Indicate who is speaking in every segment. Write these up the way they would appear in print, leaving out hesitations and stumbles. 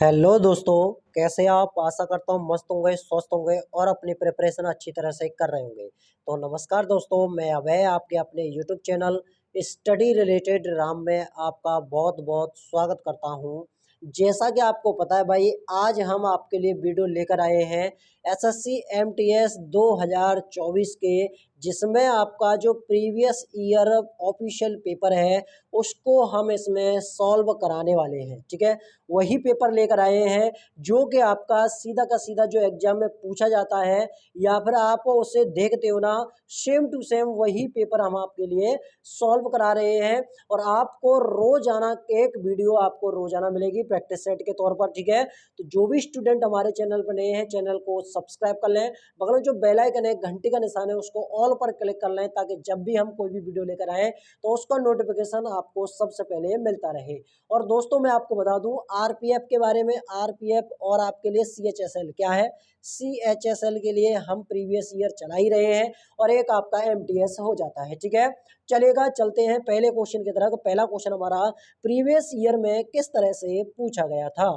Speaker 1: Hello दोस्तों, कैसे आप? आशा करता हूँ मस्त होंगे, स्वस्थ होंगे और अपनी प्रिपरेशन अच्छी तरह से कर रहे होंगे। तो नमस्कार दोस्तों, मैं अभय आपके अपने YouTube channel study related Ram में आपका बहुत बहुत स्वागत करता हूँ। जैसा कि आपको पता है भाई, आज हम आपके लिए वीडियो लेकर आए हैं एसएससी एमटीएस 2024 के, जिसमें आपका जो प्रीवियस ईयर ऑफिशियल पेपर है उसको हम इसमें सॉल्व कराने वाले हैं। ठीक है, वही पेपर लेकर आए हैं जो कि आपका सीधा का सीधा जो एग्जाम में पूछा जाता है, या फिर आप उसे देखते हो ना, सेम टू सेम वही पेपर हम आपके लिए सॉल्व करा रहे हैं। और आपको रोजाना एक वीडियो आपको रोजाना मिलेगी प्रैक्टिस सेट के तौर पर। ठीक है, तो जो भी स्टूडेंट हमारे चैनल पर नए हैं, चैनल को सब्सक्राइब कर लें, बगल में जो बेल आइकन है, घंटी का निशान है, उसको ऑल पर क्लिक कर लें, ताकि जब भी हम कोई भी वीडियो लेकर आए तो उसका नोटिफिकेशन आपको सबसे पहले मिलता रहे। और दोस्तों मैं आपको बता दूं आरपीएफ के बारे में। आरपीएफ और आपके लिए सीएचएसएल क्या है, सीएचएसएल के लिए हम प्रीवियस ईयर चला ही रहे हैं और एक आपका एमटीएस हो जाता है। ठीक है, चलेगा, चलते हैं पहले क्वेश्चन की तरफ। पहला क्वेश्चन हमारा प्रीवियस ईयर में किस तरह से पूछा गया था।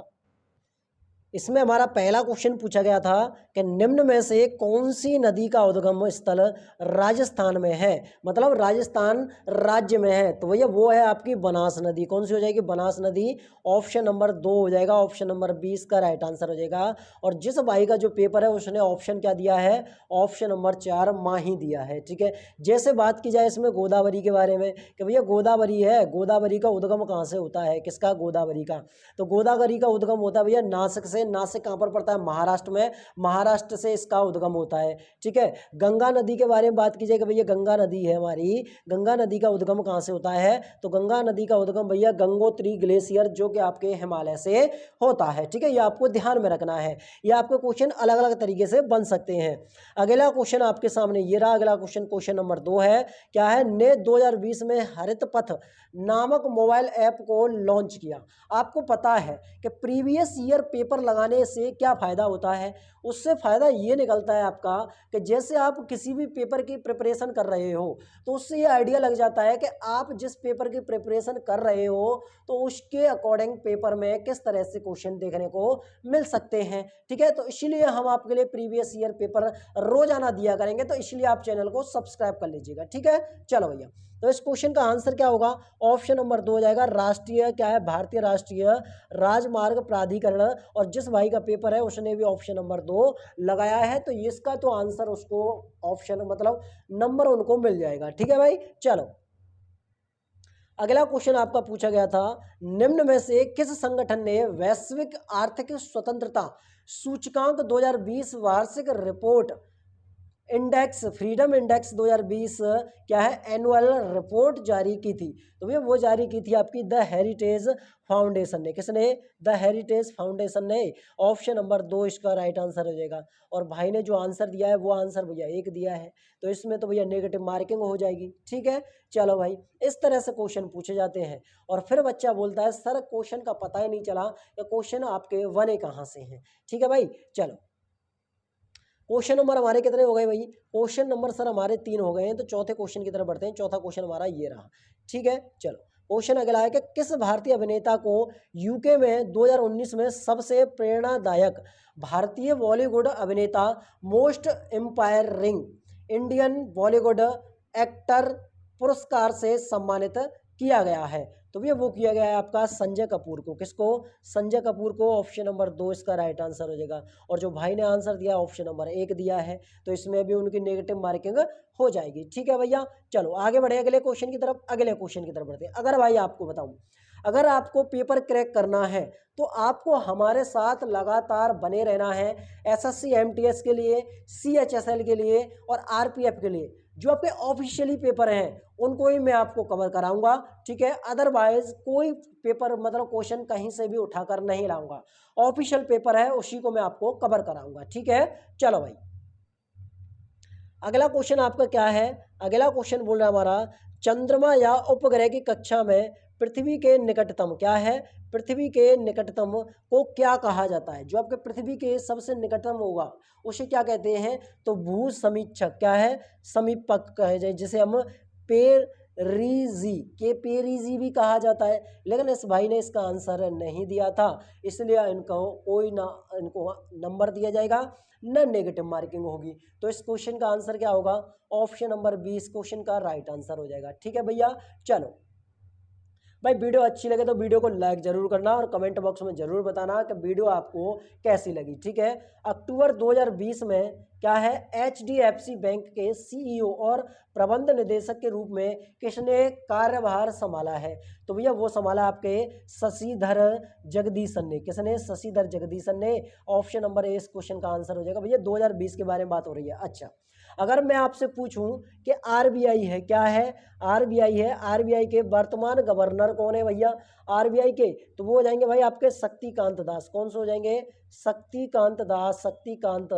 Speaker 1: इसमें हमारा पहला क्वेश्चन पूछा गया था कि निम्न में से कौन सी नदी का उद्गम स्थल राजस्थान में है, मतलब राजस्थान राज्य में है। तो भैया वो है आपकी बनास नदी। कौन सी हो जाएगी? बनास नदी। ऑप्शन नंबर 2 हो जाएगा, ऑप्शन नंबर 20 का राइट आंसर हो जाएगा। और जिस भाई का जो पेपर है उसने ऑप्शन क्या दिया है? ऑप्शन नंबर 4 माही दिया है। ठीक है, जैसे बात की जाए इसमें गोदावरी के बारे में कि भैया गोदावरी है, गोदावरी का उद्गम कहाँ से होता है? किसका? गोदावरी का। तो गोदावरी का उद्गम होता है भैया नासिक से। नासिक कहाँ पर पड़ता है? महाराष्ट्र में। महाराष्ट्र से इसका उद्गम होता है। ठीक है, गंगा नदी के बारे में बात की जाए कि भैया गंगा नदी है हमारी, गंगा नदी का उद्गम कहाँ से होता है? तो गंगा नदी का उद्गम भैया गंगोत्री ग्लेशियर जो कि आपके हिमालय से होता है। ठीक है, ये आपको ध्यान में रखना है। ये आपके क्वेश्चन अलग अलग तरीके से बन सकते हैं। अगला क्वेश्चन आपके सामने ये रहा। अगला क्वेश्चन, क्वेश्चन नंबर 2 है, क्या है? ने 2020 में हरित पथ नामक मोबाइल ऐप को लॉन्च किया। आपको पता है कि प्रीवियस ईयर पेपर लगाने से क्या फ़ायदा होता है? उससे फ़ायदा ये निकलता है आपका कि जैसे आप किसी भी पेपर की प्रिपरेशन कर रहे हो तो उससे ये आइडिया लग जाता है कि आप जिस पेपर की प्रिपरेशन कर रहे हो तो उसके अकॉर्डिंग पेपर में किस तरह से क्वेश्चन देखने को मिल सकते हैं। ठीक है, तो इसीलिए हम आपके लिए प्रीवियस ईयर पेपर रोजाना दिया करेंगे, तो इसलिए आप चैनल को सब्सक्राइब कर लीजिएगा। ठीक है, चलो भैया, तो इस क्वेश्चन का आंसर क्या होगा? ऑप्शन नंबर 2 हो जाएगा, राष्ट्रीय क्या है? भारतीय राष्ट्रीय राजमार्ग प्राधिकरण। और जिस भाई का पेपर है उसने भी ऑप्शन नंबर 2 लगाया है, तो इसका तो आंसर उसको ऑप्शन मतलब नंबर उनको मिल जाएगा। ठीक है भाई, चलो अगला क्वेश्चन आपका पूछा गया था, निम्न में से किस संगठन ने वैश्विक आर्थिक स्वतंत्रता सूचकांक 2020 वार्षिक रिपोर्ट इंडेक्स, फ्रीडम इंडेक्स 2020 क्या है? एनुअल रिपोर्ट जारी की थी। तो भैया वो जारी की थी आपकी द हेरिटेज फाउंडेशन ने। किसने? द हेरिटेज फाउंडेशन ने। ऑप्शन नंबर 2 इसका राइट आंसर हो जाएगा। और भाई ने जो आंसर दिया है वो आंसर भैया 1 दिया है, तो इसमें तो भैया नेगेटिव मार्किंग हो जाएगी। ठीक है, चलो भाई, इस तरह से क्वेश्चन पूछे जाते हैं। और फिर बच्चा बोलता है सर क्वेश्चन का पता ही नहीं चला कि क्वेश्चन आपके बने कहाँ से हैं। ठीक है भाई, चलो क्वेश्चन नंबर हमारे कितने हो गए भाई? क्वेश्चन नंबर सर हमारे 3 हो गए हैं, तो चौथे क्वेश्चन की तरफ बढ़ते हैं। चौथा क्वेश्चन हमारा ये रहा। ठीक है, चलो क्वेश्चन अगला है कि किस भारतीय अभिनेता को यूके में 2019 में सबसे प्रेरणादायक भारतीय बॉलीवुड अभिनेता, मोस्ट एम्पायरिंग इंडियन बॉलीवुड एक्टर पुरस्कार से सम्मानित किया गया है? तो भैया वो किया गया है आपका संजय कपूर को। किसको? संजय कपूर को। ऑप्शन नंबर 2 इसका राइट आंसर हो जाएगा। और जो भाई ने आंसर दिया ऑप्शन नंबर 1 दिया है, तो इसमें भी उनकी नेगेटिव मार्किंग हो जाएगी। ठीक है भैया, चलो आगे बढ़े अगले क्वेश्चन की तरफ। अगले क्वेश्चन की तरफ बढ़ते हैं। अगर भाई आपको बताऊं, अगर आपको पेपर क्रैक करना है तो आपको हमारे साथ लगातार बने रहना है। एसएससी एमटीएस के लिए, सीएचएसएल के लिए और आरपीएफ के लिए जो आपके ऑफिशियली पेपर हैं उनको ही मैं आपको कवर कराऊंगा। ठीक है, अदरवाइज कोई पेपर मतलब क्वेश्चन कहीं से भी उठाकर नहीं लाऊंगा। ऑफिशियल पेपर है उसी को मैं आपको कवर कराऊंगा। ठीक है, चलो भाई अगला क्वेश्चन आपका क्या है? अगला क्वेश्चन बोल रहा है हमारा, चंद्रमा या उपग्रह की कक्षा में पृथ्वी के निकटतम क्या है? पृथ्वी के निकटतम को क्या कहा जाता है? जो आपके पृथ्वी के सबसे निकटतम होगा उसे क्या कहते हैं? तो भू समीक्षक क्या है? समीपक कहे जाए, जिसे हम पेड़ रीजी, के पेरीजी भी कहा जाता है, लेकिन इस भाई ने इसका आंसर नहीं दिया था, इसलिए इनको कोई ना, इनको नंबर दिया जाएगा न नेगेटिव मार्किंग होगी। तो इस क्वेश्चन का आंसर क्या होगा? ऑप्शन नंबर 20 क्वेश्चन का राइट आंसर हो जाएगा। ठीक है भैया, चलो भाई वीडियो अच्छी लगे तो वीडियो को लाइक जरूर करना और कमेंट बॉक्स में जरूर बताना कि वीडियो आपको कैसी लगी। ठीक है, अक्टूबर 2020 में क्या है, HDFC बैंक के CEO और प्रबंध निदेशक के रूप में किसने कार्यभार संभाला है? तो भैया वो संभाला आपके शशिधर जगदीशन ने। किसने? शशिधर जगदीशन ने। ऑप्शन नंबर ए इस क्वेश्चन का आंसर हो जाएगा। भैया 2020 के बारे में बात हो रही है। अच्छा, अगर मैं आपसे पूछूं कि RBI है, क्या है? RBI है, RBI के वर्तमान गवर्नर कौन है भैया? RBI के तो वो हो जाएंगे भाई आपके शक्तिकांत दास। कौन से हो जाएंगे? शक्तिकांत दास। शक्तिकांत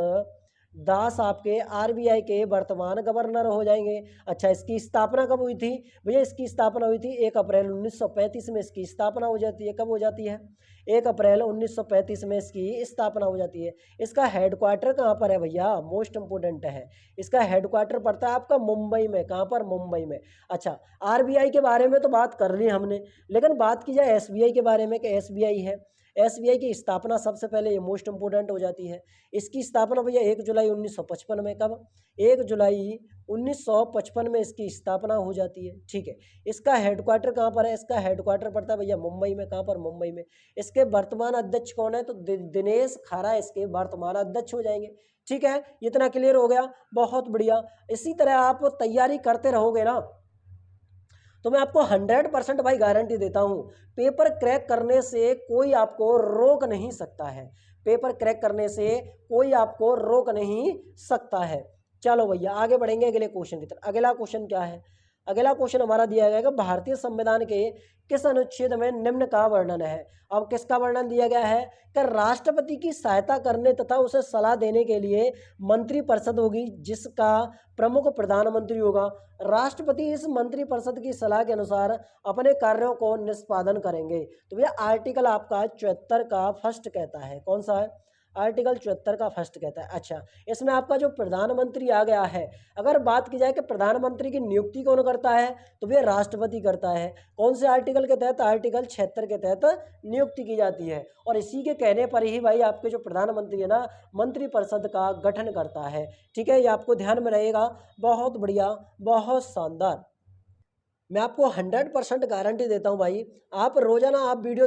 Speaker 1: दास आपके RBI के वर्तमान गवर्नर हो जाएंगे। अच्छा, इसकी स्थापना कब हुई थी भैया? इसकी स्थापना हुई थी 1 अप्रैल 1935 में। इसकी स्थापना हो जाती है, कब हो जाती है? 1 अप्रैल 1935 में इसकी स्थापना हो जाती है। इसका हेडक्वार्टर कहाँ पर है भैया? मोस्ट इंपोर्टेंट है, इसका हेडक्वार्टर पड़ता है आपका मुंबई में। कहाँ पर? मुंबई में। अच्छा, RBI के बारे में तो बात कर ली हमने, लेकिन बात की जाए SBI के बारे में कि SBI है, SBI की स्थापना सबसे पहले ये मोस्ट इंपोर्टेंट हो जाती है। इसकी स्थापना भैया 1 जुलाई 1955 में। कब? 1 जुलाई 1955 में इसकी स्थापना हो जाती है। ठीक है, इसका हेडक्वार्टर कहाँ पर है? इसका हेडक्वार्टर पड़ता है भैया मुंबई में। कहाँ पर? मुंबई में। इसके वर्तमान अध्यक्ष कौन है? तो दिनेश खारा इसके वर्तमान अध्यक्ष हो जाएंगे। ठीक है, इतना क्लियर हो गया, बहुत बढ़िया। इसी तरह आप तैयारी करते रहोगे ना तो मैं आपको 100% भाई गारंटी देता हूं, पेपर क्रैक करने से कोई आपको रोक नहीं सकता है। पेपर क्रैक करने से कोई आपको रोक नहीं सकता है। चलो भैया आगे बढ़ेंगे अगले क्वेश्चन की तरफ। अगला क्वेश्चन क्या है? अगला क्वेश्चन हमारा दिया गया है कि भारतीय संविधान के किस अनुच्छेद में निम्न का वर्णन है? अब किसका वर्णन दिया गया है कि राष्ट्रपति की सहायता करने तथा उसे सलाह देने के लिए मंत्रिपरिषद होगी, जिसका प्रमुख प्रधानमंत्री होगा। राष्ट्रपति इस मंत्रिपरिषद की सलाह के अनुसार अपने कार्यों को निष्पादन करेंगे। तो भैया आर्टिकल आपका 74 का फर्स्ट कहता है। कौन सा है? आर्टिकल 74 का फर्स्ट कहता है। अच्छा, इसमें आपका जो प्रधानमंत्री आ गया है, अगर बात की जाए कि प्रधानमंत्री की नियुक्ति कौन करता है तो वह राष्ट्रपति करता है। कौन से आर्टिकल के तहत? आर्टिकल 76 के तहत नियुक्ति की जाती है। और इसी के कहने पर ही भाई आपके जो प्रधानमंत्री है ना, मंत्रिपरिषद का गठन करता है। ठीक है, ये आपको ध्यान में रहेगा। बहुत बढ़िया, बहुत शानदार। मैं आपको 100% गारंटी देता हूं भाई, आप रोजाना आप वीडियो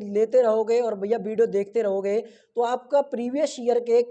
Speaker 1: लेते रहोगे और भैया वीडियो देखते रहोगे तो आपका प्रीवियस ईयर के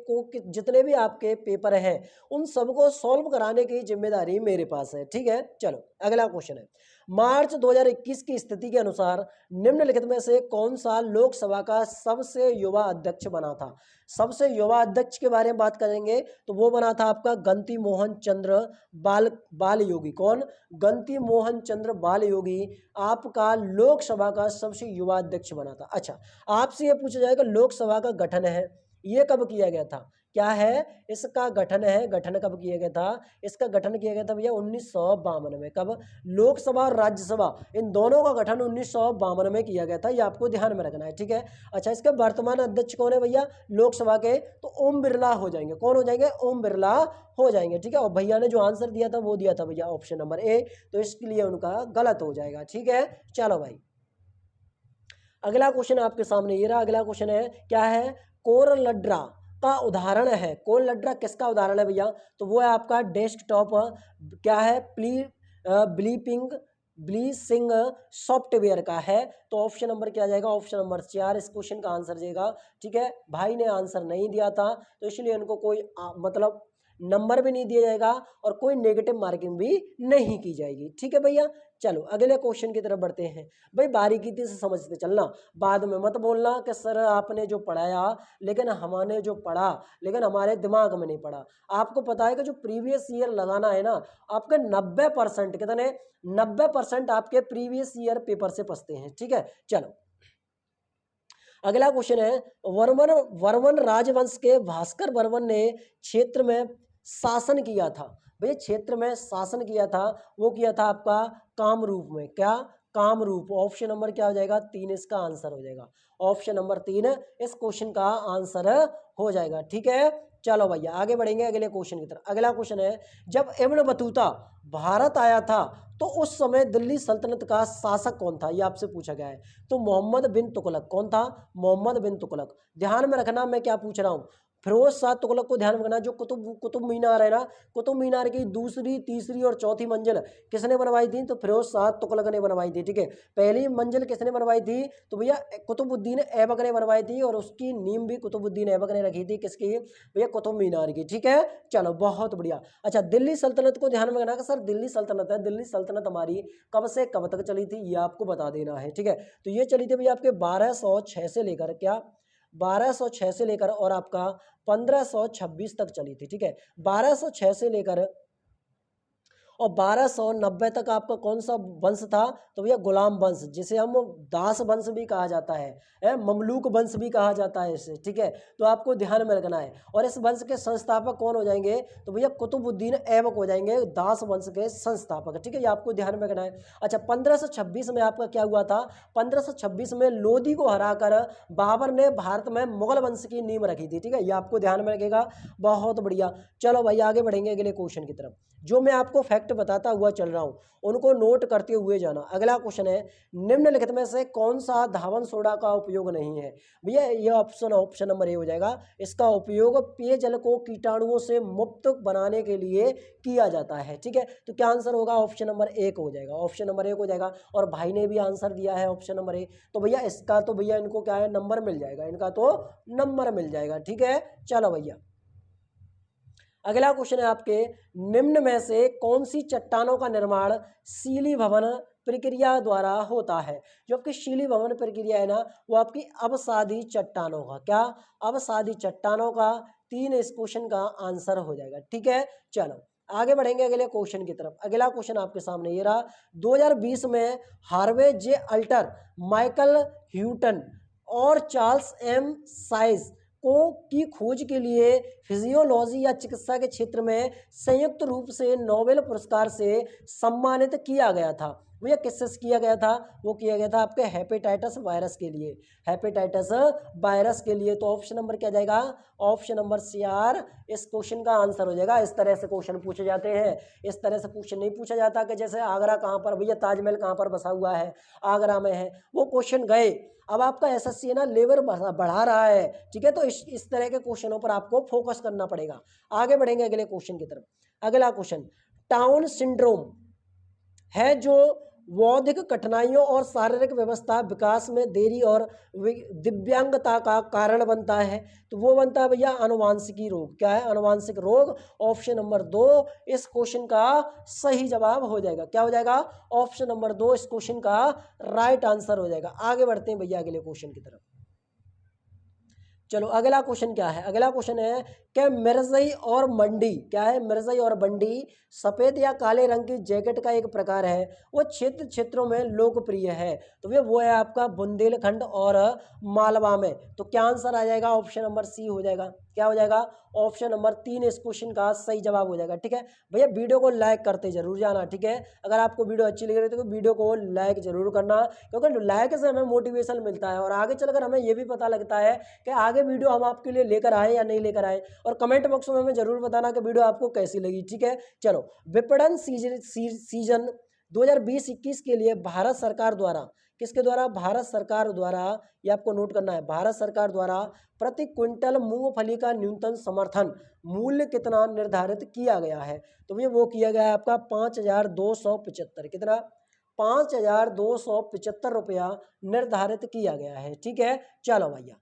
Speaker 1: जितने भी आपके पेपर हैं उन सबको सॉल्व कराने की जिम्मेदारी मेरे पास है। ठीक है, चलो अगला क्वेश्चन है, मार्च 2021 की स्थिति के अनुसार निम्नलिखित में से कौन सा लोकसभा का सबसे युवा अध्यक्ष बना था? सबसे युवा अध्यक्ष के बारे में बात करेंगे तो वो बना था आपका गंती मोहन चंद्र बाल योगी। कौन? गंती मोहन चंद्र बाल योगी आपका लोकसभा का सबसे युवा अध्यक्ष बना था। अच्छा, आपसे ये पूछा जाएगा लोकसभा का गठन है ये कब किया गया था? क्या है इसका गठन है? गठन कब किया गया था? इसका गठन किया गया था भैया 1952 में। कब? लोकसभा और राज्यसभा इन दोनों का गठन 1952 में किया गया था, ये आपको ध्यान में रखना है। ठीक है, अच्छा इसके वर्तमान अध्यक्ष कौन है भैया लोकसभा के? तो ओम बिरला हो जाएंगे। कौन हो जाएंगे? ओम बिरला हो जाएंगे। ठीक है, और भैया ने जो आंसर दिया था वो दिया था भैया ऑप्शन नंबर ए, तो इसके लिए उनका गलत हो जाएगा। ठीक है, चलो भाई अगला क्वेश्चन आपके सामने ये रहा। अगला क्वेश्चन है क्या है? कोरलड्रा का उदाहरण है। कोरलड्रा किसका उदाहरण है भैया? तो वो है आपका डेस्कटॉप क्या है ब्लीसिंग सॉफ्टवेयर का है। तो ऑप्शन नंबर क्या जाएगा? ऑप्शन नंबर 4 इस क्वेश्चन का आंसर जाएगा। ठीक है, भाई ने आंसर नहीं दिया था तो इसलिए उनको कोई मतलब नंबर भी नहीं दिया जाएगा और कोई नेगेटिव मार्किंग भी नहीं की जाएगी। ठीक है भैया, चलो अगले क्वेश्चन की तरफ बढ़ते हैं। भाई बारीकी से समझते चलना, बाद में मत बोलना कि सर आपने जो पढ़ाया लेकिन हमने जो पढ़ा लेकिन हमारे दिमाग में नहीं पड़ा। आपको पता है कि जो प्रीवियस ईयर लगाना है ना, आपके 90% कितने 90% आपके प्रीवियस ईयर पेपर से पढ़ते हैं। ठीक है, चलो अगला क्वेश्चन है, वर्मन राजवंश के भास्कर वर्मन ने क्षेत्र में शासन किया था। भैया क्षेत्र में शासन किया था वो किया था आपका कामरूप में। क्या? कामरूप। ऑप्शन नंबर क्या हो जाएगा? 3 इसका आंसर हो जाएगा। ऑप्शन नंबर 3 इस क्वेश्चन का आंसर हो जाएगा। ठीक है, चलो भैया आगे बढ़ेंगे अगले क्वेश्चन की तरफ। अगला क्वेश्चन है, जब इब्न बतूता भारत आया था तो उस समय दिल्ली सल्तनत का शासक कौन था, ये आपसे पूछा गया है। तो मोहम्मद बिन तुगलक। कौन था? मोहम्मद बिन तुगलक। ध्यान में रखना मैं क्या पूछ रहा हूँ। फिरोज शाह तुगलक को ध्यान में रखना। जो कुतुब मीनार है ना, कुतुब मीनार की दूसरी, तीसरी और चौथी मंजिल किसने बनवाई थी? तो फिरोज शाह तुगलक ने बनवाई थी। ठीक है, पहली मंजिल किसने बनवाई थी? तो भैया कुतुबुद्दीन ऐबक ने बनवाई थी, और उसकी नींव भी कुतुबुद्दीन ऐबक ने रखी थी। किसकी? भैया कुतुब मीनार की। ठीक है, चलो बहुत बढ़िया। अच्छा, दिल्ली सल्तनत को ध्यान में रखना कि सर दिल्ली सल्तनत है, दिल्ली सल्तनत हमारी कब से कब तक चली थी, ये आपको बता देना है। ठीक है, तो ये चली थी भैया आपके 1206 से लेकर, क्या 1206 से लेकर और आपका 1526 तक चली थी। ठीक है, 1206 से लेकर और 1290 तक आपका कौन सा वंश था? तो भैया गुलाम वंश, जिसे हम दास वंश भी कहा जाता है, ममलूक वंश भी कहा जाता है इसे। ठीक है, तो आपको ध्यान में रखना है। और इस वंश के संस्थापक कौन हो जाएंगे? तो भैया कुतुबुद्दीन ऐबक हो जाएंगे, दास वंश के संस्थापक। ठीक है, ये आपको ध्यान में रखना है। अच्छा, 1526 में आपका क्या हुआ था? 1526 में लोदी को हराकर बाबर ने भारत में मुगल वंश की नींव रखी थी। ठीक है, ये आपको ध्यान में रखेगा। बहुत बढ़िया। चलो भाई आगे बढ़ेंगे अगले क्वेश्चन की तरफ। जो मैं आपको फैक्ट बताता हुआ चल रहा हूं उनको नोट करते हुए जाना। अगला क्वेश्चन है, निम्नलिखित में से कौन सा धावन सोडा का उपयोग नहीं है? भैया ये ऑप्शन नंबर ए हो जाएगा। इसका उपयोग पेयजल को कीटाणुओं से मुक्त बनाने के लिए किया जाता है। ठीक है, तो क्या आंसर होगा? ऑप्शन नंबर एक हो जाएगा। ऑप्शन नंबर एक हो जाएगा। और भाई ने भी आंसर दिया है ऑप्शन नंबर ए। तो भैया इसका तो भैया इनको क्या है, नंबर मिल जाएगा, इनका तो नंबर मिल जाएगा। ठीक है, चलो भैया अगला क्वेश्चन है आपके, निम्न में से कौन सी चट्टानों का निर्माण शीली भवन प्रक्रिया द्वारा होता है? जो आपकी शीली भवन प्रक्रिया है ना, वो आपकी अवसादी चट्टानों का, क्या अवसादी चट्टानों का 3 इस क्वेश्चन का आंसर हो जाएगा। ठीक है, चलो आगे बढ़ेंगे अगले क्वेश्चन की तरफ। अगला क्वेश्चन आपके सामने ये रहा। 2020 में हार्वे जे अल्टर, माइकल ह्यूटन और चार्ल्स एम साइज को की खोज के लिए फिजियोलॉजी या चिकित्सा के क्षेत्र में संयुक्त रूप से नोबेल पुरस्कार से सम्मानित किया गया था। भैया किससे किया गया था? वो किया गया था आपके हेपेटाइटिस वायरस के लिए, हेपेटाइटिस वायरस के लिए। तो ऑप्शन नंबर क्या जाएगा? ऑप्शन नंबर सी आर इस क्वेश्चन का आंसर हो जाएगा। इस तरह से क्वेश्चन पूछे जाते हैं। इस तरह से क्वेश्चन नहीं पूछा जाता कि जैसे आगरा कहाँ पर, भैया ताजमहल कहाँ पर बसा हुआ है, आगरा में है, वो क्वेश्चन गए। अब आपका एसएससी है ना लेवल बढ़ा रहा है। ठीक है, तो इस तरह के क्वेश्चनों पर आपको फोकस करना पड़ेगा। आगे बढ़ेंगे अगले क्वेश्चन की तरफ। अगला क्वेश्चन, टाउन सिंड्रोम है जो बौद्धिक कठिनाइयों और शारीरिक व्यवस्था विकास में देरी और दिव्यांगता का कारण बनता है। तो वो बनता है भैया आनुवांशिकी रोग। क्या है? आनुवांशिक रोग। ऑप्शन नंबर 2 इस क्वेश्चन का सही जवाब हो जाएगा। क्या हो जाएगा? ऑप्शन नंबर 2 इस क्वेश्चन का राइट आंसर हो जाएगा। आगे बढ़ते हैं भैया अगले क्वेश्चन की तरफ। चलो अगला क्वेश्चन क्या है? अगला क्वेश्चन है क्या मिर्जई और मंडी, क्या है मिर्जई और बंडी, सफेद या काले रंग की जैकेट का एक प्रकार है, वो क्षेत्रों में लोकप्रिय है। तो वो है आपका बुंदेलखंड और मालवा में। तो क्या आंसर आ जाएगा? ऑप्शन नंबर सी हो जाएगा। क्या हो जाएगा? ऑप्शन नंबर 3 इस क्वेश्चन का सही जवाब हो जाएगा। ठीक है भैया, वीडियो को लाइक करते जरूर जाना। ठीक है, अगर आपको वीडियो अच्छी लग रही है तो वीडियो को लाइक जरूर करना, क्योंकि लाइक से हमें मोटिवेशन मिलता है और आगे चलकर हमें ये भी पता लगता है कि आगे वीडियो हम आपके लिए लेकर आए या नहीं लेकर आए। और कमेंट बॉक्स में हमें जरूर बताना कि वीडियो आपको कैसी लगी। ठीक है, चलो विपणन सीजन 2020-21 के लिए भारत सरकार द्वारा, किसके द्वारा? भारत सरकार द्वारा, ये आपको नोट करना है, भारत सरकार द्वारा प्रति क्विंटल मूंगफली का न्यूनतम समर्थन मूल्य कितना निर्धारित किया गया है? तो भैया वो किया गया है आपका 5,275। कितना? 5,275 रुपया निर्धारित किया गया है। ठीक है, चलो भैया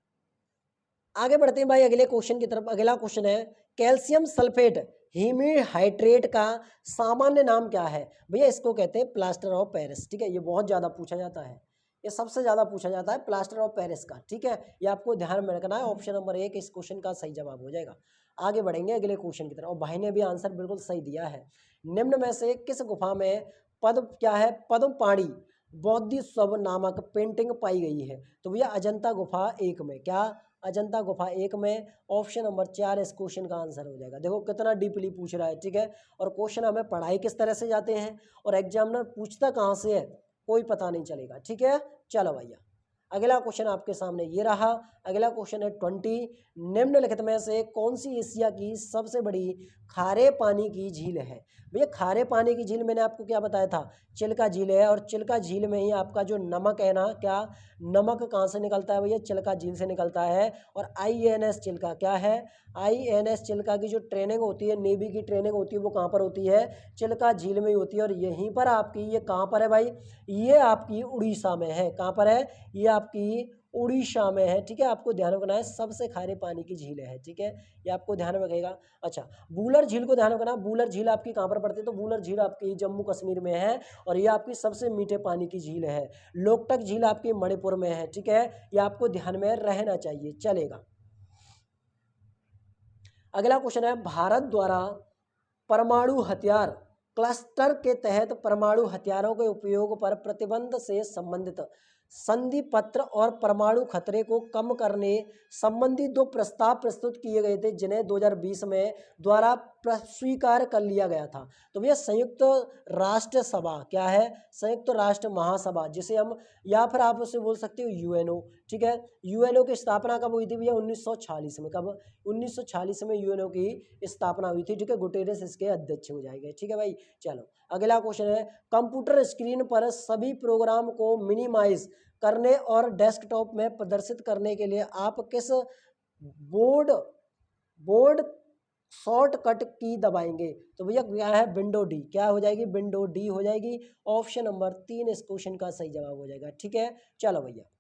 Speaker 1: आगे बढ़ते हैं भाई अगले क्वेश्चन की तरफ। अगला क्वेश्चन है, कैल्शियम सल्फेट हीमीहाइड्रेट का सामान्य नाम क्या है? भैया इसको कहते हैं प्लास्टर ऑफ पेरिस। ठीक है, ये बहुत ज़्यादा पूछा जाता है, ये सबसे ज़्यादा पूछा जाता है प्लास्टर ऑफ पेरिस का। ठीक है, ये आपको ध्यान में रखना है। ऑप्शन नंबर 1 इस क्वेश्चन का सही जवाब हो जाएगा। आगे बढ़ेंगे अगले क्वेश्चन की तरफ, और भाई ने भी आंसर बिल्कुल सही दिया है। निम्न में से किस गुफा में पद्म, क्या है, पद्म पाणी बोधिसत्व नामक पेंटिंग पाई गई है? तो भैया अजंता गुफा 1 में, क्या अजंता गुफा 1 में। ऑप्शन नंबर 4 इस क्वेश्चन का आंसर हो जाएगा। देखो कितना डीपली पूछ रहा है। ठीक है, और क्वेश्चन हमें पढ़ाई किस तरह से जाते हैं और एग्जामिनर पूछता कहाँ से है कोई पता नहीं चलेगा। ठीक है, चलो भैया अगला क्वेश्चन आपके सामने ये रहा। अगला क्वेश्चन है 20, निम्नलिखित में से कौन सी एशिया की सबसे बड़ी खारे पानी की झील है। भैया खारे पानी की झील मैंने आपको क्या बताया था, चिल्का झील है। और चिल्का झील में ही आपका जो नमक है ना, क्या नमक कहाँ से निकलता है भैया, चिल्का झील से निकलता है। और INS चिल्का क्या है, INS चिल्का की जो ट्रेनिंग होती है, नेवी की ट्रेनिंग होती है, वो कहाँ पर होती है, चिल्का झील में ही होती है। और यहीं पर आपकी ये कहाँ पर है भाई, ये आपकी उड़ीसा में है। कहाँ पर है, ये आपकी उड़ीसा में है। ठीक है, आपको ध्यान रखना है, सबसे खारे पानी की झील है। ठीक है, ये आपको ध्यान में रखेगा। अच्छा, बूलर झील को ध्यान रखना, बूलर झील आपकी कहाँ पर पड़ती है, तो बूलर झील आपकी जम्मू कश्मीर में है और ये आपकी सबसे मीठे पानी की झील है। लोकटक झील आपकी मणिपुर में है। ठीक है, ये आपको ध्यान में रहना चाहिए, चलेगा। अगला क्वेश्चन है, भारत द्वारा परमाणु हथियार क्लस्टर के तहत परमाणु हथियारों के उपयोग पर प्रतिबंध से संबंधित संधि पत्र और परमाणु खतरे को कम करने संबंधी 2 प्रस्ताव प्रस्तुत किए गए थे, जिन्हें 2020 में द्वारा स्वीकार कर लिया गया था। तो भैया संयुक्त राष्ट्र सभा क्या है, संयुक्त राष्ट्र महासभा, जिसे हम या फिर आप उसे बोल सकते हो UNO। ठीक है, UNO की स्थापना कब हुई थी भैया, 1946 में। कब, 1946 में UNO की स्थापना हुई थी। ठीक है, गुटेरेस इसके अध्यक्ष हो जाएंगे। ठीक है भाई, चलो अगला क्वेश्चन है, कंप्यूटर स्क्रीन पर सभी प्रोग्राम को मिनिमाइज करने और डेस्कटॉप में प्रदर्शित करने के लिए आप किस बोर्ड बोर्ड शॉर्टकट की दबाएंगे। तो भैया क्या है, विंडो डी। क्या हो जाएगी, विंडो डी हो जाएगी। ऑप्शन नंबर 3 इस क्वेश्चन का सही जवाब हो जाएगा। ठीक है, चलो भैया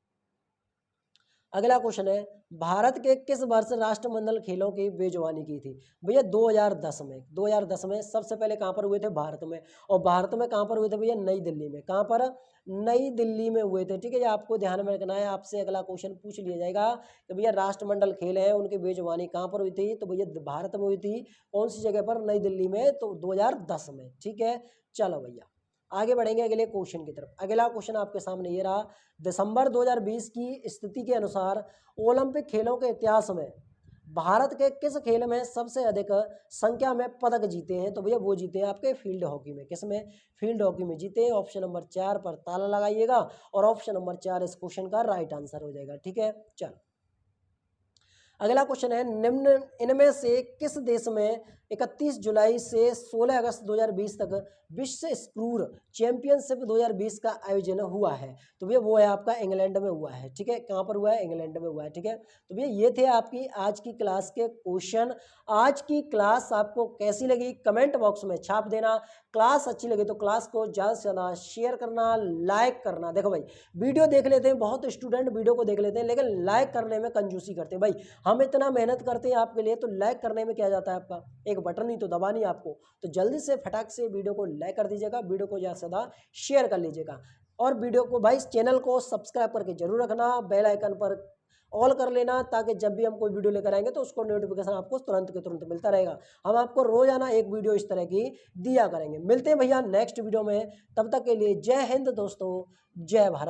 Speaker 1: अगला क्वेश्चन है, भारत के किस वर्ष राष्ट्रमंडल खेलों की मेजबानी की थी। भैया 2010 में। 2010 में सबसे पहले कहाँ पर हुए थे, भारत में। और भारत में कहाँ पर हुए थे भैया, नई दिल्ली में। कहाँ पर, नई दिल्ली में हुए थे। ठीक है, ये आपको ध्यान में रखना है, आपसे अगला क्वेश्चन पूछ लिया जाएगा कि भैया राष्ट्रमंडल खेल हैं, उनकी मेजबानी कहाँ पर हुई थी। तो भैया भारत में हुई थी। कौन सी जगह पर, नई दिल्ली में, तो 2010 में। ठीक है, चलो भैया आगे बढ़ेंगे अगले क्वेश्चन की तरफ। अगला क्वेश्चन आपके सामने ये रहा, दिसंबर 2020 की स्थिति के अनुसार ओलंपिक खेलों के इतिहास में भारत के किस खेल में सबसे अधिक संख्या में पदक जीते हैं। तो भैया वो जीते हैं आपके फील्ड हॉकी में। किस में, फील्ड हॉकी में जीते हैं। ऑप्शन नंबर 4 पर ताला लगाइएगा और ऑप्शन नंबर 4 इस क्वेश्चन का राइट आंसर हो जाएगा। ठीक है, चलो अगला क्वेश्चन है, निम्न इनमें से किस देश में 31 जुलाई से 16 अगस्त 2020 तक विश्व स्क्रूर चैंपियनशिप 2020 का आयोजन हुआ है। तो भैया वो है आपका इंग्लैंड में हुआ है। ठीक है, कहाँ पर हुआ है, इंग्लैंड में हुआ है। ठीक है, तो भैया ये थे आपकी आज की क्लास के क्वेश्चन। आज की क्लास आपको कैसी लगी कमेंट बॉक्स में छाप देना। क्लास अच्छी लगी तो क्लास को ज़्यादा से ज़्यादा शेयर करना, लाइक करना। देखो भाई, वीडियो देख लेते हैं, बहुत स्टूडेंट वीडियो को देख लेते हैं लेकिन लाइक करने में कंजूसी करते हैं। भाई हम इतना मेहनत करते हैं आपके लिए, तो लाइक करने में क्या जाता है, आपका एक बटन ही तो दबानी है आपको। तो जल्दी से फटाक से वीडियो को लाइक कर दीजिएगा, वीडियो को ज़्यादा से ज़्यादा शेयर कर लीजिएगा। और वीडियो को भाई चैनल को सब्सक्राइब करके जरूर रखना, बेल आइकन पर ऑल कर लेना, ताकि जब भी हम कोई वीडियो लेकर आएंगे तो उसको नोटिफिकेशन आपको तुरंत के तुरंत मिलता रहेगा। हम आपको रोजाना एक वीडियो इस तरह की दिया करेंगे। मिलते हैं भैया नेक्स्ट वीडियो में, तब तक के लिए जय हिंद दोस्तों, जय भारत।